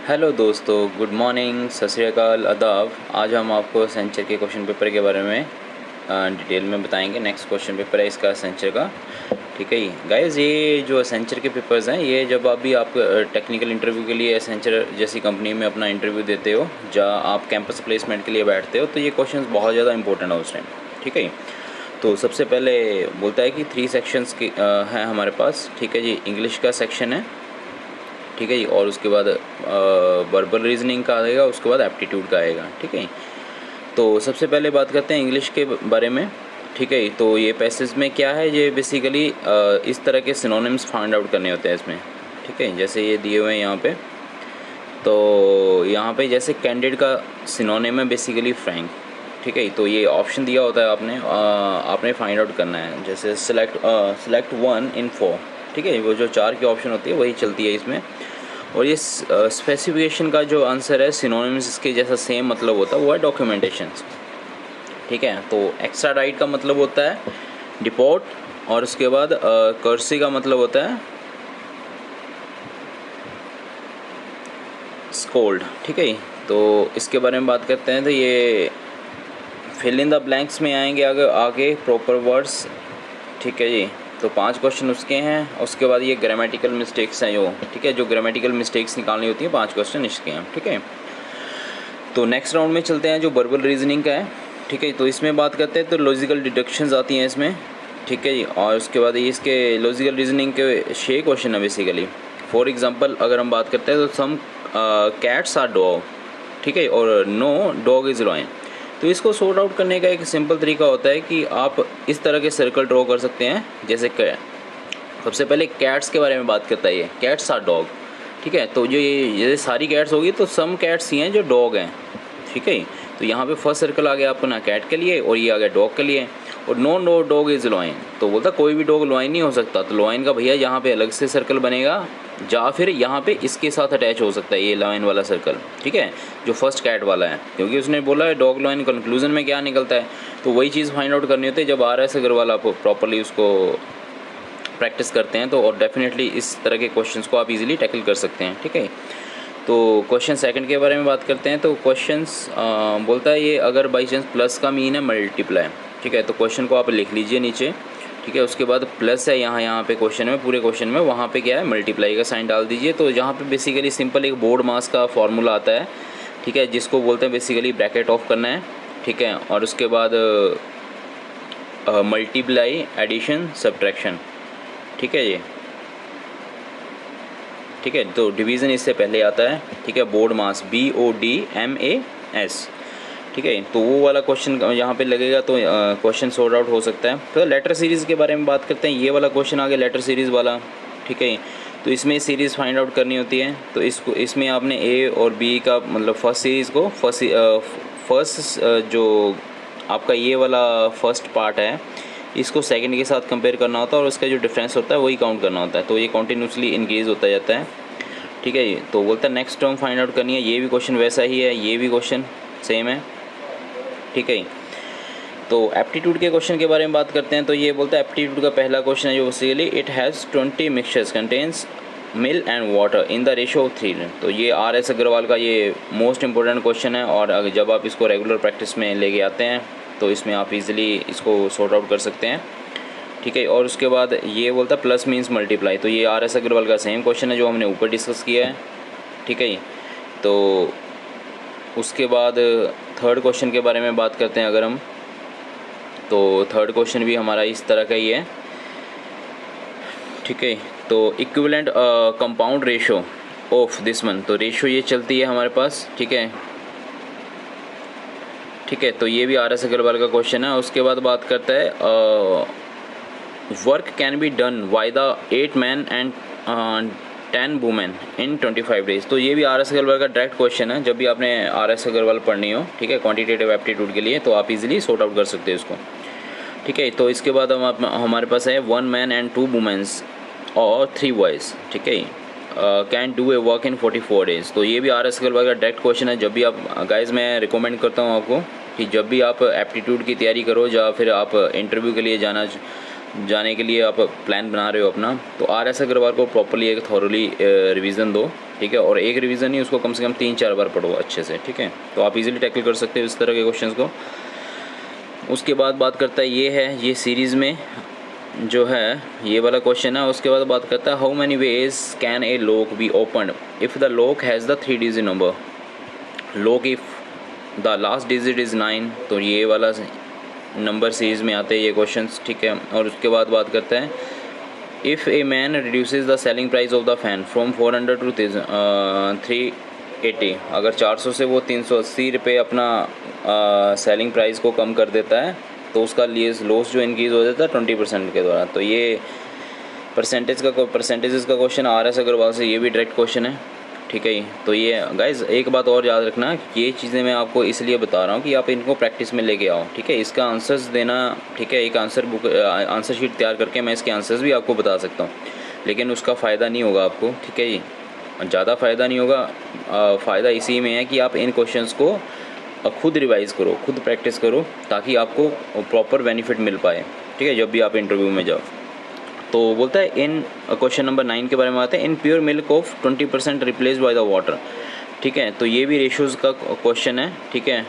Hello दोस्तों, good morning, सत श्री अकाल, आदाब। आज हम आपको सेंचर के क्वेश्चन पेपर के बारे में डिटेल में बताएंगे। नेक्स्ट क्वेश्चन पेपर है इसका सेंचर का। ठीक है गाइस, ये जो सेंचर के पेपर्स हैं, ये जब आप टेक्निकल इंटरव्यू के लिए सेंचर जैसी कंपनी में अपना इंटरव्यू देते हो, जहाँ आप कैंपस प्लेसमेंट के लिए बैठते हो, तो ये क्वेश्चन बहुत ज़्यादा इंपॉर्टेंट है उस टाइम। ठीक है, तो सबसे पहले बोलता है कि 3 सेक्शंस की हैं हमारे पास। ठीक है जी, इंग्लिश का सेक्शन है। ठीक है जी, और उसके बाद वर्बल रीजनिंग का आएगा, उसके बाद एप्टीट्यूड का आएगा। ठीक है, तो सबसे पहले बात करते हैं इंग्लिश के बारे में। ठीक है, तो ये पैसेज में क्या है, ये बेसिकली इस तरह के सिनोनिम्स फाइंड आउट करने होते हैं इसमें। ठीक है, जैसे ये दिए हुए हैं यहाँ पे, तो यहाँ पे जैसे कैंडिड का सिनोनिम है बेसिकली फ्रैंक। ठीक है, तो ये ऑप्शन दिया होता है, आपने फाइंड आउट करना है। जैसे सिलेक्ट 1 in 4। ठीक है, वो जो 4 की ऑप्शन होती है वही चलती है इसमें। और ये स्पेसिफिकेशन का जो आंसर है, सिनोनिम्स इसके जैसा सेम मतलब होता है, वो है डॉक्यूमेंटेशंस। ठीक है, तो एक्स्ट्राडाइट का मतलब होता है डिपोर्ट, और उसके बाद कर्सी का मतलब होता है स्कोल्ड। ठीक है, तो इसके बारे में बात करते हैं। तो ये फिल इन द ब्लैंक्स में आएंगे आगे प्रॉपर वर्ड्स। ठीक है जी, तो 5 क्वेश्चन उसके हैं। उसके बाद ये ग्रामेटिकल मिस्टेक्स हैं जो, ठीक है, जो ग्रामेटिकल मिस्टेक्स निकालनी होती है, 5 क्वेश्चन इसके हैं। ठीक है, तो नेक्स्ट राउंड में चलते हैं जो वर्बल रीजनिंग का है। ठीक है, तो इसमें बात करते हैं तो लॉजिकल डिडक्शंस आती हैं इसमें। ठीक है जी, और उसके बाद ये इसके लॉजिकल रीजनिंग के 6 क्वेश्चन है बेसिकली। फॉर एग्जांपल अगर हम बात करते हैं तो सम कैट्स आर डॉग। ठीक है, और नो डॉग इज़ लॉयन। तो इसको सॉर्ट आउट करने का एक सिंपल तरीका होता है कि आप इस तरह के सर्कल ड्रॉ कर सकते हैं। जैसे सबसे पहले कैट्स के बारे में बात करता है, ये कैट्स आर डॉग। ठीक है, तो जो ये जैसे सारी कैट्स होगी तो सम कैट्स ही हैं जो डॉग हैं। ठीक है, तो यहाँ पे फर्स्ट सर्कल आ गया अपना कैट के लिए, और ये आ गया डॉग के लिए। और नो डॉग इज़ लॉयन, तो बोलता कोई भी डॉग लॉयन नहीं हो सकता। तो लॉयन का भैया यहाँ पे अलग से सर्कल बनेगा, या फिर यहाँ पे इसके साथ अटैच हो सकता है ये लॉयन वाला सर्कल। ठीक है, जो फर्स्ट कैट वाला है, क्योंकि उसने बोला है डॉग लॉयन, कंक्लूजन में क्या निकलता है, तो वही चीज़ फाइंड आउट करनी होती है। जब RS अग्रवाल आप प्रॉपरली उसको प्रैक्टिस करते हैं तो और डेफिनेटली इस तरह के क्वेश्चंस को आप इजीली टैकल कर सकते हैं। ठीक है, तो क्वेश्चन सेकंड के बारे में बात करते हैं। तो क्वेश्चंस बोलता है ये अगर बाई चांस प्लस का मीन है मल्टीप्लाई। ठीक है, तो क्वेश्चन को आप लिख लीजिए नीचे। ठीक है, उसके बाद प्लस है यहाँ पे क्वेश्चन में, पूरे क्वेश्चन में, वहाँ पे क्या है मल्टीप्लाई का साइन डाल दीजिए। तो यहाँ पे बेसिकली सिंपल एक बोर्ड मास का फॉर्मूला आता है। ठीक है, जिसको बोलते हैं बेसिकली ब्रैकेट ऑफ करना है। ठीक है, और उसके बाद मल्टीप्लाई, एडिशन, सब्ट्रैक्शन। ठीक है ये, ठीक है, तो डिवीज़न इससे पहले आता है। ठीक है, बोर्ड मास BODMAS। ठीक है, तो वो वाला क्वेश्चन यहाँ पे लगेगा, तो क्वेश्चन सॉर्ट आउट हो सकता है। तो लेटर सीरीज़ के बारे में बात करते हैं। ये वाला क्वेश्चन आ गया लेटर सीरीज़ वाला। ठीक है, तो इसमें सीरीज़ फाइंड आउट करनी होती है। तो इसमें आपने A और B का मतलब फर्स्ट सीरीज़ को फर्स्ट जो आपका ये वाला फर्स्ट पार्ट है, इसको सेकंड के साथ कंपेयर करना होता है, और उसका जो डिफरेंस होता है वही काउंट करना होता है। तो ये कॉन्टीन्यूसली इंक्रीज़ होता जाता है। ठीक है, तो बोलता है नेक्स्ट टर्म फाइंड आउट करनी है। ये भी क्वेश्चन वैसा ही है, ये भी क्वेश्चन सेम है। ठीक है, तो एप्टीट्यूड के क्वेश्चन के बारे में बात करते हैं। तो ये बोलता है एप्टीट्यूड का पहला क्वेश्चन है जो basically it has 20 mixtures contains milk and water in the ratio of 3। तो ये RS अग्रवाल का ये मोस्ट इंपॉर्टेंट क्वेश्चन है, और जब आप इसको रेगुलर प्रैक्टिस में लेके आते हैं तो इसमें आप इजीली इसको सॉर्ट आउट कर सकते हैं। ठीक है, और उसके बाद ये बोलता है प्लस मीन्स मल्टीप्लाई। तो ये RS अग्रवाल का सेम क्वेश्चन है जो हमने ऊपर डिस्कस किया है। ठीक है, तो उसके बाद थर्ड क्वेश्चन के बारे में बात करते हैं अगर हम, तो थर्ड क्वेश्चन भी हमारा इस तरह का ही है। ठीक है, तो equivalent compound ratio of this one, तो रेशो ये चलती है हमारे पास। ठीक है, ठीक है, तो ये भी RS अग्रवाल का क्वेश्चन है। उसके बाद बात करता है work can be done by the 8 man and 10 women in 25 days. तो ये भी RS अग्रवाल का डायरेक्ट क्वेश्चन है। जब भी आपने RS अग्रवाल पढ़नी हो, ठीक है, क्वांटिटेटिव एप्टीट्यूड के लिए, तो आप इजीली सॉर्ट आउट कर सकते हैं इसको। ठीक है, तो इसके बाद हमारे पास है 1 मैन एंड 2 वुमेन्स और 3 बॉयज़। ठीक है, can do a work in 44 days. तो ये भी RS अग्रवाल का डायरेक्ट क्वेश्चन है। जब भी आप गाइज, मैं रिकमेंड करता हूँ आपको कि जब भी आप एप्टीट्यूड की तैयारी करो, या फिर आप इंटरव्यू के लिए जाने के लिए आप प्लान बना रहे हो अपना, तो RS अग्रवाल को प्रॉपर्ली एक थॉरली रिवीजन दो। ठीक है, और एक रिवीजन ही, उसको कम से कम 3-4 बार पढ़ो अच्छे से, ठीक है। तो आप इजीली टैकल कर सकते हो इस तरह के क्वेश्चंस को। उसके बाद बात करता है ये सीरीज़ में जो है ये वाला क्वेश्चन है। उसके बाद बात करता है how many ways can a lock be opened if the lock has the 3 digit number, lock if the last digit is 9। तो ये वाला नंबर सीरीज़ में आते हैं ये क्वेश्चंस, ठीक है। और उसके बाद बात करते हैं if a man reduces the selling price of the fan from 400 to 380, अगर 400 से वो 380 रुपये अपना सेलिंग प्राइस को कम कर देता है तो उसका लॉस जो इंक्रीज़ हो जाता है 20% के द्वारा। तो ये परसेंटेजेस का क्वेश्चन RS अग्रवाल से, ये भी डायरेक्ट क्वेश्चन है, ठीक है। तो ये गाइज़ एक बात और याद रखना, ये चीज़ें मैं आपको इसलिए बता रहा हूँ कि आप इनको प्रैक्टिस में लेके आओ, ठीक है। इसका आंसर्स देना, ठीक है, एक आंसर शीट तैयार करके मैं इसके आंसर्स भी आपको बता सकता हूँ, लेकिन उसका फ़ायदा नहीं होगा आपको, ठीक है जी, ज़्यादा फ़ायदा नहीं होगा। फ़ायदा इसी में है कि आप इन क्वेश्चंस को खुद रिवाइज़ करो, खुद प्रैक्टिस करो, ताकि आपको प्रॉपर बेनिफिट मिल पाए, ठीक है, जब भी आप इंटरव्यू में जाओ। तो बोलता है इन क्वेश्चन नंबर 9 के बारे में आते हैं, in pure milk of 20% replace by the water, ठीक है। तो ये भी रेशोज़ का क्वेश्चन है, ठीक है।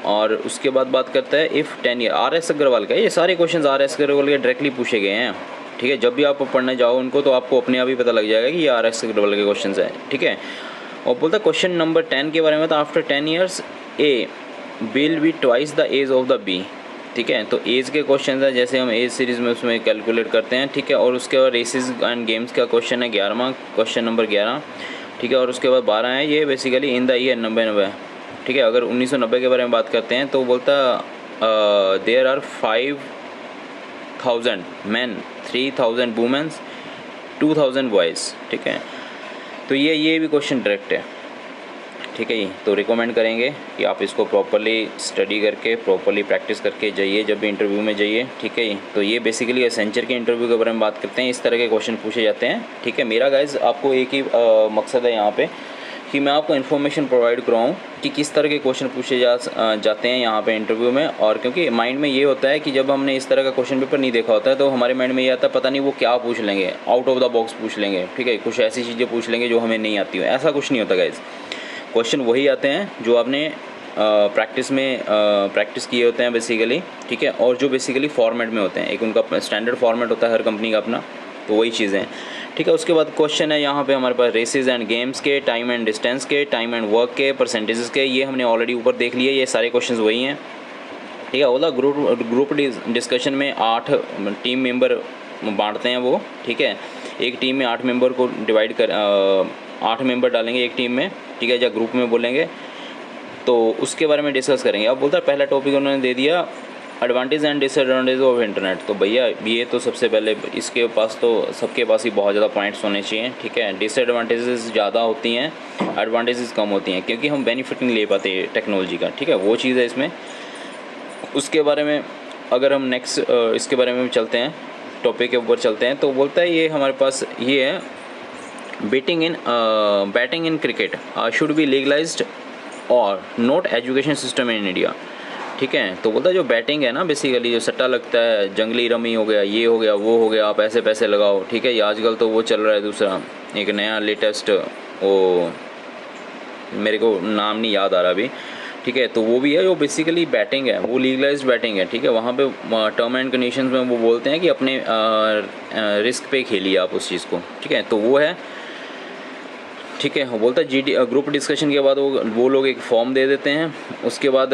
और उसके बाद बात करता है इफ़ 10 ईयर, RS अग्रवाल का, ये सारे क्वेश्चन RS अग्रवाल के डायरेक्टली पूछे गए हैं, ठीक है। जब भी आप पढ़ने जाओ उनको तो आपको अपने आप ही पता लग जाएगा कि ये RS अग्रवाल के क्वेश्चन हैं, ठीक है। और बोलता है क्वेश्चन नंबर 10 के बारे में, तो after 10 years A will be twice the age of the B, ठीक है। तो एज के क्वेश्चन है, जैसे हम एज सीरीज़ में उसमें कैलकुलेट करते हैं, ठीक है। और उसके बाद रेसेस एंड गेम्स का क्वेश्चन है 11वां, क्वेश्चन नंबर 11, ठीक है। और उसके बाद 12 है, ये बेसिकली इन द ईयर 90, ठीक है। अगर 1990 के बारे में बात करते हैं तो बोलता there are 5000 man, 3000 womens, 2000 boys, ठीक है। तो ये भी क्वेश्चन डायरेक्ट है, ठीक है जी। तो रिकमेंड करेंगे कि आप इसको प्रॉपर्ली स्टडी करके, प्रॉपर्ली प्रैक्टिस करके जाइए जब भी इंटरव्यू में जाइए, ठीक है जी। तो ये बेसिकली एसेंचर के इंटरव्यू के बारे में बात करते हैं, इस तरह के क्वेश्चन पूछे जाते हैं, ठीक है। मेरा गाइज आपको एक ही मकसद है यहाँ पे कि मैं आपको इन्फॉर्मेशन प्रोवाइड कराऊँ कि किस तरह के क्वेश्चन पूछे जाते हैं यहाँ पे इंटरव्यू में। और क्योंकि माइंड में ये होता है कि जब हमने इस तरह का क्वेश्चन पेपर नहीं देखा होता है तो हमारे माइंड में ये आता है पता नहीं वो क्या पूछ लेंगे, आउट ऑफ द बॉक्स पूछ लेंगे, ठीक है, कुछ ऐसी चीज़ें पूछ लेंगे जो हमें नहीं आती हो। ऐसा कुछ नहीं होता गाइज, क्वेश्चन वही आते हैं जो आपने प्रैक्टिस किए होते हैं बेसिकली, ठीक है। और जो बेसिकली फॉर्मेट में होते हैं, एक उनका स्टैंडर्ड फॉर्मेट होता है हर कंपनी का अपना, तो वही चीज़ें हैं, ठीक है। उसके बाद क्वेश्चन है यहाँ पे हमारे पास रेसेस एंड गेम्स के, टाइम एंड डिस्टेंस के, टाइम एंड वर्क के, परसेंटेजेस के, ये हमने ऑलरेडी ऊपर देख लिए, ये सारे क्वेश्चन वही हैं, ठीक है। ओला ग्रुप डिस्कशन में 8 टीम मेंबर बांटते हैं वो, ठीक है। एक टीम में 8 मेंबर को डिवाइड कर 8 मेंबर डालेंगे एक टीम में, ठीक है, या ग्रुप में बोलेंगे, तो उसके बारे में डिस्कस करेंगे। अब बोलता है पहला टॉपिक उन्होंने दे दिया advantage and disadvantage of internet. तो भैया ये तो सबसे पहले इसके पास तो सबके पास ही बहुत ज़्यादा पॉइंट्स होने चाहिए, ठीक है। डिसएडवांटेजेस ज़्यादा होती हैं, एडवांटेजेस कम होती हैं, क्योंकि हम बेनिफिट नहीं ले पाते टेक्नोलॉजी का, ठीक है, वो चीज़ है इसमें। उसके बारे में अगर हम नेक्स्ट इसके बारे में चलते हैं, टॉपिक के ऊपर चलते हैं, तो बोलता है ये हमारे पास ये है betting in cricket should be legalised or not education system in India, ठीक है। तो बोलता है जो बैटिंग है ना, बेसिकली जो सट्टा लगता है, जंगली रमी हो गया, ये हो गया, वो हो गया, आप ऐसे पैसे लगाओ, ठीक है। ये आजकल तो वो चल रहा है दूसरा एक नया लेटेस्ट, वो मेरे को नाम नहीं याद आ रहा अभी, ठीक है। तो वो भी है जो बेसिकली बैटिंग है, वो लीगलाइज्ड बैटिंग है, ठीक है। वहाँ पे टर्म एंड कंडीशंस में वो बोलते हैं कि अपने रिस्क पे खेलिए आप उस चीज़ को, ठीक है। तो वो है, ठीक है। वो बोलता है ग्रुप डिस्कशन के बाद वो लोग एक फॉर्म दे देते हैं। उसके बाद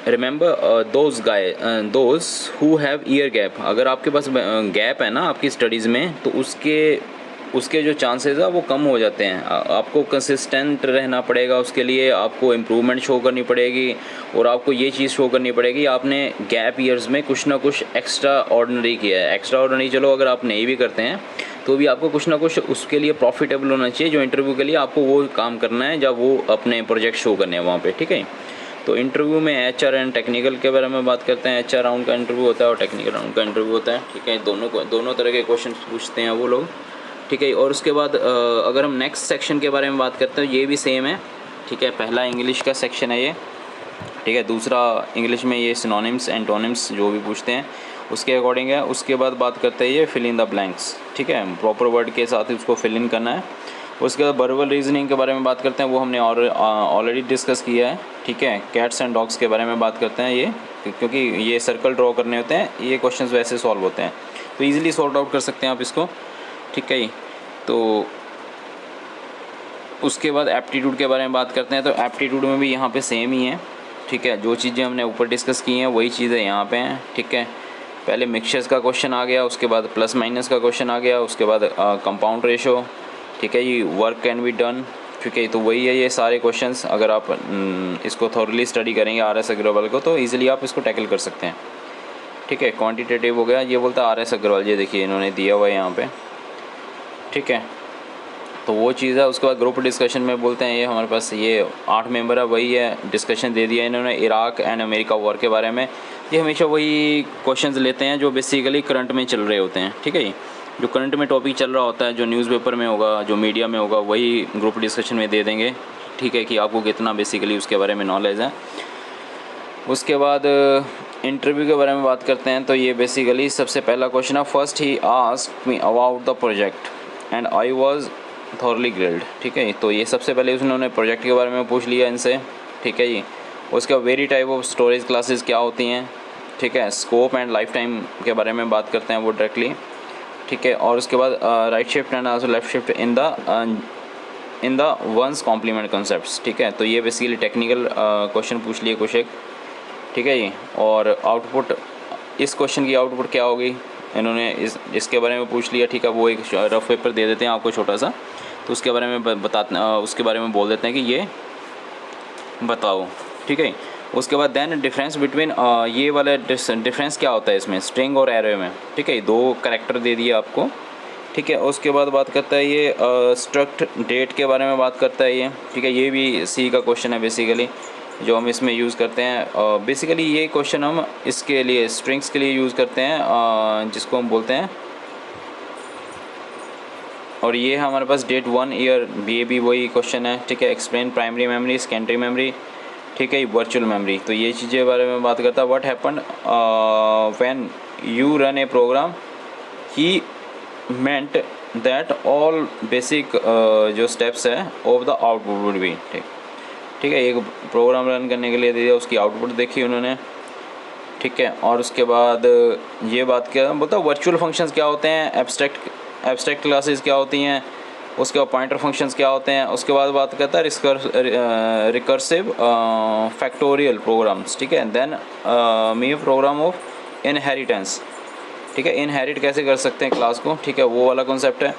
remember those who have year gap, अगर आपके पास गैप है ना आपकी स्टडीज़ में, तो उसके जो चांसेस है वो कम हो जाते हैं। आपको कंसिस्टेंट रहना पड़ेगा, उसके लिए आपको इम्प्रूवमेंट शो करनी पड़ेगी, और आपको ये चीज़ शो करनी पड़ेगी आपने गैप ईयर्स में कुछ ना कुछ एक्स्ट्रा ऑर्डिनरी किया है। एक्स्ट्रा ऑर्डिनरी चलो अगर आप नहीं भी करते हैं तो भी आपको कुछ ना कुछ उसके लिए प्रॉफिटेबल होना चाहिए, जो इंटरव्यू के लिए आपको वो काम करना है जब वो अपने प्रोजेक्ट शो करने हैं वहाँ पे, ठीक है। तो इंटरव्यू में HR एंड टेक्निकल के बारे में बात करते हैं। HR राउंड का इंटरव्यू होता है और टेक्निकल राउंड का इंटरव्यू होता है, ठीक है। दोनों तरह के क्वेश्चन पूछते हैं वो लोग, ठीक है। और उसके बाद अगर हम नेक्स्ट सेक्शन के बारे में बात करते हैं, ये भी सेम है, ठीक है। पहला इंग्लिश का सेक्शन है ये, ठीक है। दूसरा इंग्लिश में ये सिनोनिम्स एंटोनिम्स जो भी पूछते हैं उसके अकॉर्डिंग है। उसके बाद बात करते हैं ये फिल इन द ब्लैंक्स, ठीक है, प्रॉपर वर्ड के साथ ही उसको फिल इन करना है। उसके बाद वर्बल रीजनिंग के बारे में बात करते हैं, वो हमने ऑलरेडी डिस्कस किया है, ठीक है। कैट्स एंड डॉग्स के बारे में बात करते हैं, ये क्योंकि ये सर्कल ड्रॉ करने होते हैं, ये क्वेश्चंस वैसे सॉल्व होते हैं तो ईजिली सॉर्ट आउट कर सकते हैं आप इसको, ठीक है जी। तो उसके बाद एप्टीट्यूड के बारे में बात करते हैं, तो एप्टीट्यूड में भी यहाँ पे सेम ही है, ठीक है। जो चीज़ें हमने ऊपर डिस्कस की हैं वही चीज़ें यहाँ पे हैं, ठीक है। पहले मिक्सचर्स का क्वेश्चन आ गया, उसके बाद प्लस माइनस का क्वेश्चन आ गया, उसके बाद कंपाउंड रेशो, ठीक है। ये वर्क कैन बी डन, ठीक है। तो वही है ये सारे क्वेश्चंस, अगर आप इसको थॉरली स्टडी करेंगे RS अग्रवाल को तो ईजिली आप इसको टैकल कर सकते हैं, ठीक है। क्वान्टिटेटिव हो गया, ये बोलता है RS अग्रवाल, ये देखिए इन्होंने दिया हुआ है यहाँ पे, ठीक है। तो वो चीज़ है। उसके बाद ग्रुप डिस्कशन में बोलते हैं, ये हमारे पास ये 8 मेंबर है, वही है, डिस्कशन दे दिया इन्होंने इराक एंड अमेरिका वॉर के बारे में। ये हमेशा वही क्वेश्चंस लेते हैं जो बेसिकली करंट में चल रहे होते हैं, ठीक है जी। जो करंट में टॉपिक चल रहा होता है, जो न्यूज़पेपर में होगा, जो मीडिया में होगा, वही ग्रुप डिस्कशन में दे देंगे, ठीक है, कि आपको कितना बेसिकली उसके बारे में नॉलेज है। उसके बाद इंटरव्यू के बारे में बात करते हैं, तो ये बेसिकली सबसे पहला क्वेश्चन है, first he asked me about the project and I was thoroughly grilled, ठीक है। तो ये सबसे पहले उन्होंने प्रोजेक्ट के बारे में पूछ लिया इनसे, ठीक है जी। उसके बाद very type of storage classes क्या होती हैं, ठीक है। स्कोप एंड लाइफ टाइम के बारे में बात करते हैं वो डायरेक्टली, ठीक है। और उसके बाद right shift and also left shift in the ones complement concepts, ठीक है। तो ये बेसिकली टेक्निकल क्वेश्चन पूछ लिए कुछ एक, ठीक है जी। और आउटपुट, इस क्वेश्चन की आउटपुट क्या होगी इन्होंने इसके बारे में पूछ लिया, ठीक है। वो एक रफ पेपर दे देते हैं आपको छोटा सा, तो उसके बारे में उसके बारे में बोल देते हैं कि ये बताओ, ठीक है। उसके बाद देन डिफरेंस बिटवीन, ये वाला डिफरेंस क्या होता है इसमें स्ट्रिंग और एरे में, ठीक है। 2 कैरेक्टर दे दिए आपको, ठीक है। उसके बाद बात करता है ये स्ट्रक्ट डेट के बारे में बात करता है ये, ठीक है। ये भी सी का क्वेश्चन है बेसिकली, जो हम इसमें यूज़ करते हैं। बेसिकली ये क्वेश्चन हम इसके लिए स्ट्रिंग्स के लिए यूज़ करते हैं, जिसको हम बोलते हैं, और ये हमारे पास डेट 1 ईयर, ये भी वही क्वेश्चन है, ठीक है। Explain primary memory, secondary memory, ठीक है, वर्चुअल मेमोरी। तो ये चीज़ें के बारे में बात करता है। What happen when you run a program, he meant that all basic जो स्टेप्स है of the output would be, ठीक है। एक प्रोग्राम रन करने के लिए दिया, उसकी आउटपुट देखी उन्होंने, ठीक है। और उसके बाद ये बात क्या बोलता है, वर्चुअल फंक्शंस क्या होते हैं, एब्स्ट्रैक्ट क्लासेस क्या होती हैं, उसके बाद पॉइंटर फंक्शंस क्या होते हैं। उसके बाद बात करता है रिकर्सिव फैक्टोरियल प्रोग्राम्स, ठीक है। Then me program of inheritance, ठीक है। इनहेरिट कैसे कर सकते हैं क्लास को, ठीक है, वो वाला कॉन्सेप्ट है।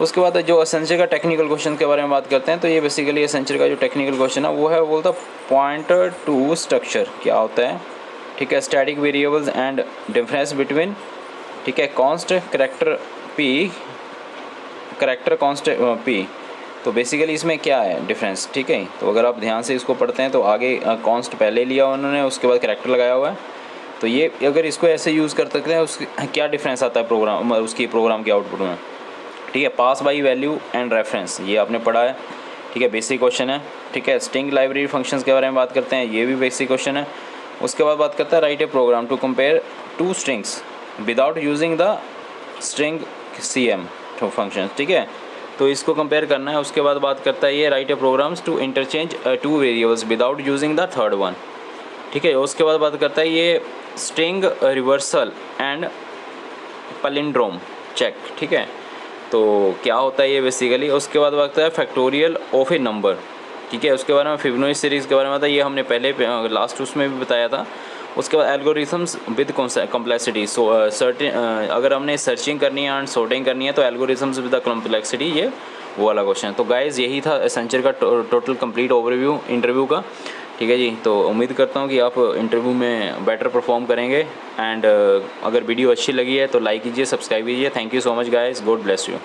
उसके बाद जो एसेंशियल का टेक्निकल क्वेश्चन के बारे में बात करते हैं, तो ये बेसिकली एसेंशियल का जो टेक्निकल क्वेश्चन है वो है, वो बोलता पॉइंटर टू स्ट्रक्चर क्या होता है, ठीक है। Static variables and difference between, ठीक है, const character P, character const P. तो बेसिकली इसमें क्या है डिफरेंस, ठीक है। तो अगर आप ध्यान से इसको पढ़ते हैं तो आगे कॉन्स्ट पहले लिया उन्होंने, उसके बाद करेक्टर लगाया हुआ है। तो ये अगर इसको ऐसे यूज़ कर सकते हैं, उसकी क्या डिफरेंस आता है प्रोग्राम, उसकी प्रोग्राम के आउटपुट में, ठीक है। पास बाई वैल्यू एंड रेफरेंस, ये आपने पढ़ा है, ठीक है, बेसिक क्वेश्चन है, ठीक है। स्ट्रिंग लाइब्रेरी फंक्शंस के बारे में बात करते हैं, ये भी बेसिक क्वेश्चन है। उसके बाद बात करता है write a program to compare 2 strings without using the string CM function, ठीक है। तो इसको कंपेयर करना है। उसके बाद बात करता है ये write a programs to interchange 2 variables without using the third one, ठीक है। उसके बाद बात करता है ये string reversal and palindrome check, ठीक है। तो क्या होता है ये बेसिकली। उसके बाद बात करता है फैक्टोरियल ऑफ ए नंबर, ठीक है। उसके बारे में फिबोनाची सीरीज़ के बारे में था, ये हमने पहले लास्ट उसमें भी बताया था। उसके बाद एल्गोरिथम्स विद कॉम्प्लेक्सिटी, सर्टेन अगर हमने सर्चिंग करनी है एंड सॉर्टिंग करनी है तो एल्गोरिथम्स विद द कॉम्प्लेक्सिटी, ये वो वाला क्वेश्चन। तो गाइज़ यही था एसेंशियल का टोटल कंप्लीट ओवरव्यू इंटरव्यू का, ठीक है जी। तो उम्मीद करता हूँ कि आप इंटरव्यू में बेटर परफॉर्म करेंगे। एंड अगर वीडियो अच्छी लगी है तो लाइक कीजिए, सब्सक्राइब कीजिए। Thank you so much guys, God bless you.